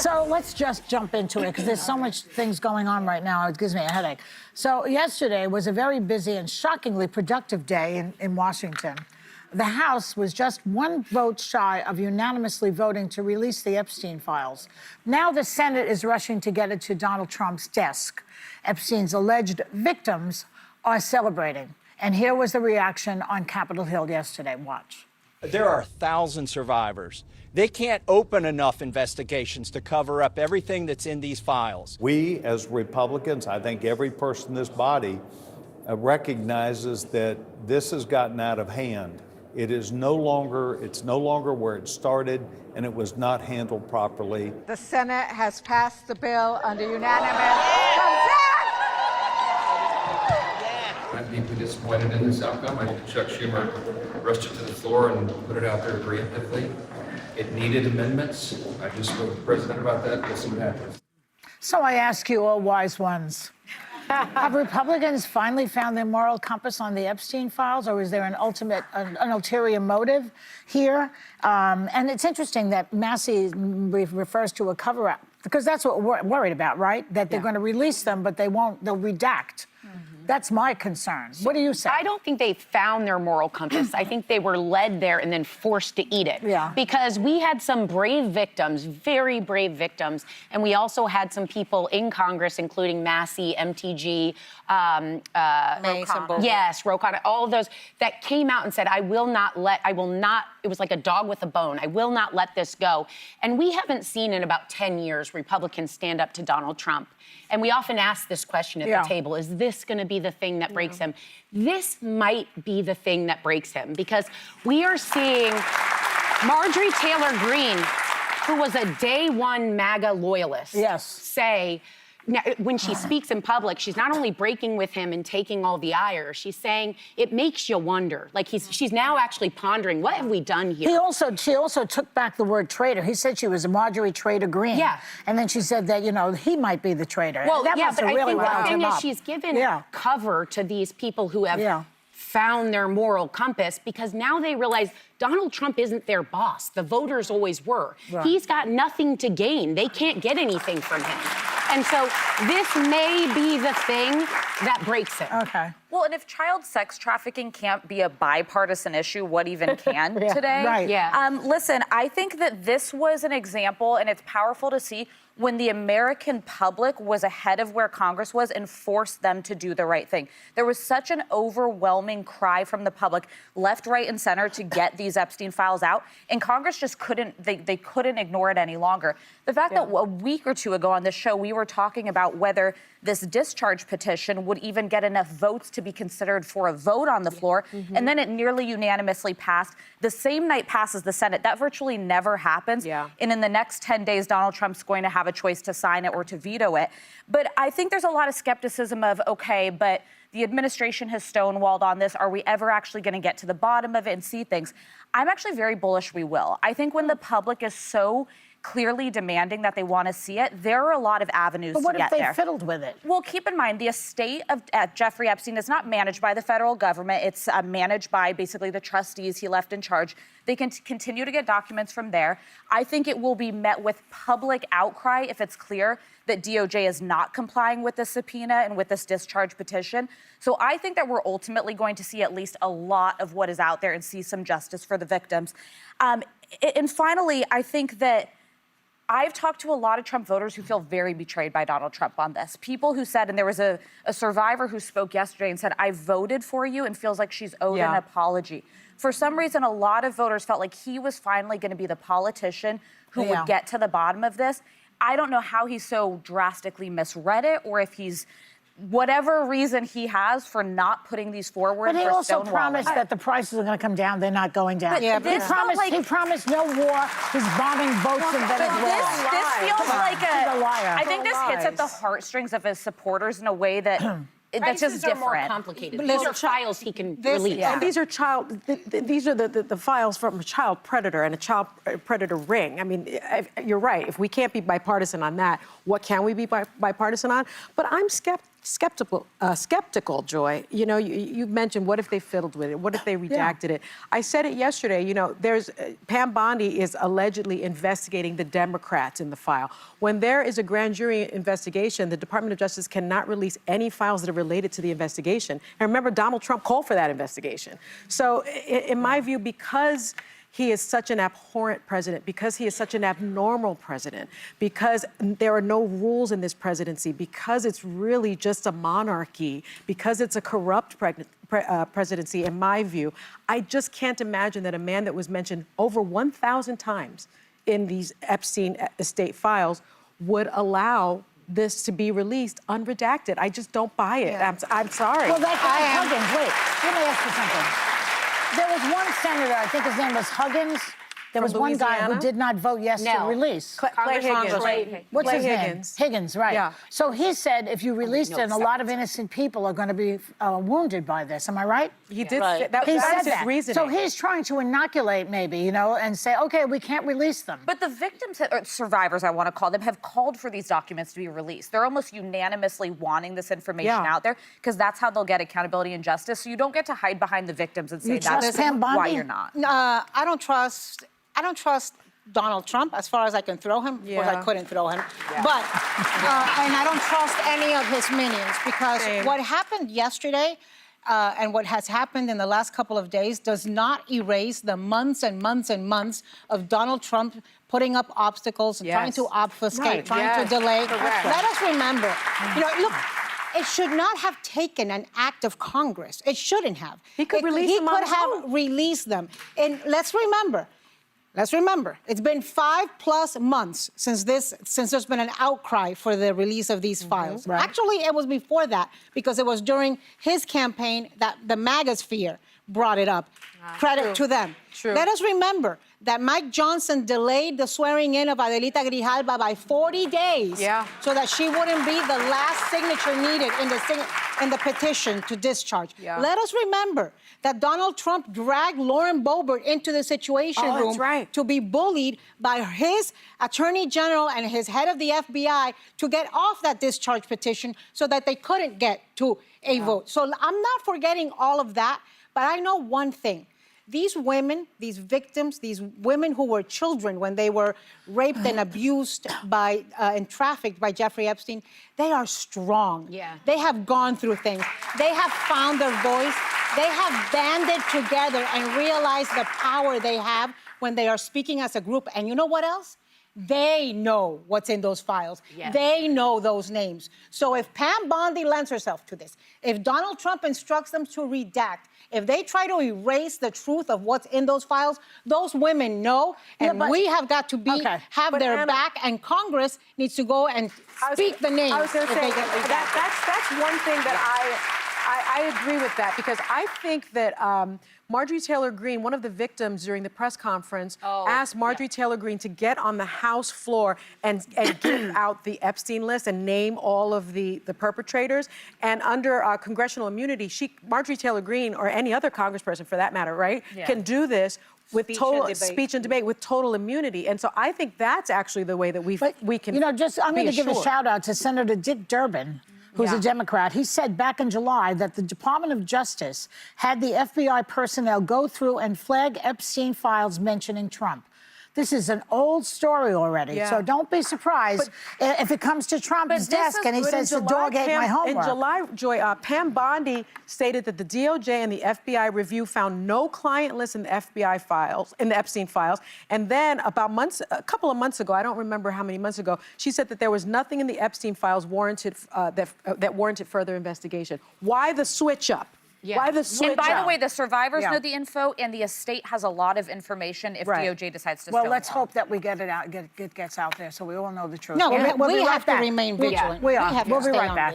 So let's just jump into it, because there's so much things going on right now, it gives me a headache. So yesterday was a very busy and shockingly productive day in Washington. The House was just one vote shy of unanimously voting to release the Epstein files. Now the Senate is rushing to get it to Donald Trump's desk. Epstein's alleged victims are celebrating. And here was the reaction on Capitol Hill yesterday. Watch. There are 1,000 survivors. They can't open enough investigations to cover up everything that's in these files. We, as Republicans, I think every person in this body recognizes that this has gotten out of hand. It's no longer where it started, and it was not handled properly. The Senate has passed the bill under unanimous consent. I'm deeply disappointed in this outcome. I think Chuck Schumer rushed it to the floor and put it out there preemptively. It needed amendments. I just spoke to the president about that. We'll see what happens. So I ask you, all wise ones, have Republicans finally found their moral compass on the Epstein files, or is there an ulterior motive here? And it's interesting that Massey refers to a cover-up, because that's what we're worried about, right? That they're going to release them, but they'll redact. That's my concern. What do you say? I don't think they found their moral compass. I think they were led there and then forced to eat it. Yeah. Because we had some brave victims, very brave victims, and we also had some people in Congress, including Massey, MTG, Rokon, all of those that came out and said, it was like a dog with a bone. I will not let this go. And we haven't seen in about 10 years Republicans stand up to Donald Trump. And we often ask this question at the table, is this going to be the thing that breaks him? This might be the thing that breaks him, because we are seeing Marjorie Taylor Greene, who was a day one MAGA loyalist, say, now, when she speaks in public, she's not only breaking with him and taking all the ire, she's saying it makes you wonder. Like she's now actually pondering, what have we done here? She also took back the word traitor. He said she was a Marjorie Traitor Greene. Yeah. And then she said that, he might be the traitor. Well, that must have really I think the thing is she's given cover to these people who have found their moral compass, because now they realize Donald Trump isn't their boss. The voters always were. Right. He's got nothing to gain. They can't get anything from him. And so this may be the thing that breaks him. Okay. Well, and if child sex trafficking can't be a bipartisan issue, what even can today? Right. Yeah. Listen, I think that this was an example, and it's powerful to see when the American public was ahead of where Congress was and forced them to do the right thing. There was such an overwhelming cry from the public, left, right, and center, to get these Epstein files out, and Congress just couldn't, they couldn't ignore it any longer. The fact that a week or two ago on this show, we were talking about whether this discharge petition would even get enough votes to be considered for a vote on the floor, and then it nearly unanimously passed. The same night passes the Senate. That virtually never happens. Yeah. And in the next 10 days, Donald Trump's going to have a choice to sign it or to veto it. But I think there's a lot of skepticism of, okay, but the administration has stonewalled on this. Are we ever actually going to get to the bottom of it and see things? I'm actually very bullish we will. I think when the public is so clearly demanding that they want to see it, there are a lot of avenues to get there. But what if they fiddled with it? Well, keep in mind, the estate of Jeffrey Epstein is not managed by the federal government. It's managed by basically the trustees he left in charge. They can continue to get documents from there. I think it will be met with public outcry if it's clear that DOJ is not complying with the subpoena and with this discharge petition. So I think that we're ultimately going to see at least a lot of what is out there and see some justice for the victims. And finally, I think that I've talked to a lot of Trump voters who feel very betrayed by Donald Trump on this. People who said, and there was a survivor who spoke yesterday and said, I voted for you, and feels like she's owed an apology. For some reason, a lot of voters felt like he was finally going to be the politician who would get to the bottom of this. I don't know how he so drastically misread it, or if he's whatever reason he has for not putting these forward. But he also promised that the prices are going to come down. They're not going down. But he promised no war. He's bombing boats in Venezuela. This feels like I think this hits at the heartstrings of his supporters in a way that that's just different. More complicated. These are files he can release. And these are the files from a child predator and a child predator ring. I mean, you're right. If we can't be bipartisan on that, what can we be bipartisan on? But I'm skeptical skeptical, Joy. You know, you mentioned what if they fiddled with it? What if they redacted it? I said it yesterday. You know, there's Pam Bondi is allegedly investigating the Democrats in the file. When there is a grand jury investigation, the Department of Justice cannot release any files that are related to the investigation. And remember, Donald Trump called for that investigation. So, in my view, because he is such an abhorrent president, because he is such an abnormal president, because there are no rules in this presidency, because it's really just a monarchy, because it's a corrupt presidency, in my view, I just can't imagine that a man that was mentioned over 1,000 times in these Epstein estate files would allow this to be released unredacted. I just don't buy it. I'm sorry. Well, that's Huggins. Wait, let me ask you something. There was one senator, I think his name was Huggins. There was one guy who did not vote yes to release. Clay Higgins. What's his Higgins. name? Higgins, right. Yeah. So he said if you released it, and a lot of innocent people are going to be wounded by this. Am I right? He did. He That said was his that. reasoning. So he's trying to inoculate, maybe, you know, and say, okay, we can't release them. But the victims, or survivors, I want to call them, have called for these documents to be released. They're almost unanimously wanting this information out there because that's how they'll get accountability and justice. So you don't get to hide behind the victims and say that's why you're not. I don't trust Donald Trump as far as I can throw him. Of course, I couldn't throw him. But, and I don't trust any of his minions because what happened yesterday and what has happened in the last couple of days does not erase the months and months and months of Donald Trump putting up obstacles and trying to obfuscate, trying to delay. Let us remember, you know, look, it should not have taken an act of Congress. It shouldn't have. He could release them on his own. He could have released them. And let's remember, it's been 5+ months since there's been an outcry for the release of these files. Right. Actually, it was before that because it was during his campaign that the MAGA sphere brought it up. Credit to them. Let us remember that Mike Johnson delayed the swearing in of Adelita Grijalba by 40 days so that she wouldn't be the last signature needed in the petition to discharge. Let us remember that Donald Trump dragged Lauren Boebert into the Situation Room to be bullied by his attorney general and his head of the FBI to get off that discharge petition so that they couldn't get to a vote. So I'm not forgetting all of that, but I know one thing. These women, these victims, these women who were children when they were raped and abused by and trafficked by Jeffrey Epstein, they are strong. They have gone through things. They have found their voice. They have banded together and realized the power they have when they are speaking as a group. And you know what else? They know what's in those files. They know those names. So if Pam Bondi lends herself to this, if Donald Trump instructs them to redact, if they try to erase the truth of what's in those files, those women know, and we have got to have their back, and Congress needs to go and speak the names. I was going to say, that's one thing that I agree with that because I think that Marjorie Taylor Greene, one of the victims during the press conference, asked Marjorie Taylor Greene to get on the House floor and give out the Epstein list and name all of the perpetrators. And under congressional immunity, Marjorie Taylor Greene, or any other congressperson for that matter, can do this with speech and debate with total immunity. And so I think that's actually the way that we can. You know, I'm going to give a shout out to Senator Dick Durbin, who's a Democrat. He said back in July that the Department of Justice had the FBI personnel go through and flag Epstein files mentioning Trump. This is an old story already, so don't be surprised if it comes to Trump's desk and he says the dog ate my homework. In July, Joy, Pam Bondi stated that the DOJ and the FBI review found no client list in the FBI files, in the Epstein files. And then a couple of months ago, I don't remember how many months ago, she said that there was nothing in the Epstein files warranted that warranted further investigation. Why the switch up? Why the switch And by up? the way, the survivors know the info, and the estate has a lot of information if DOJ decides to Well, let's hope that we get it out, gets out there so we all know the truth. No, we have to remain vigilant. We are. We'll be stay right on back. this.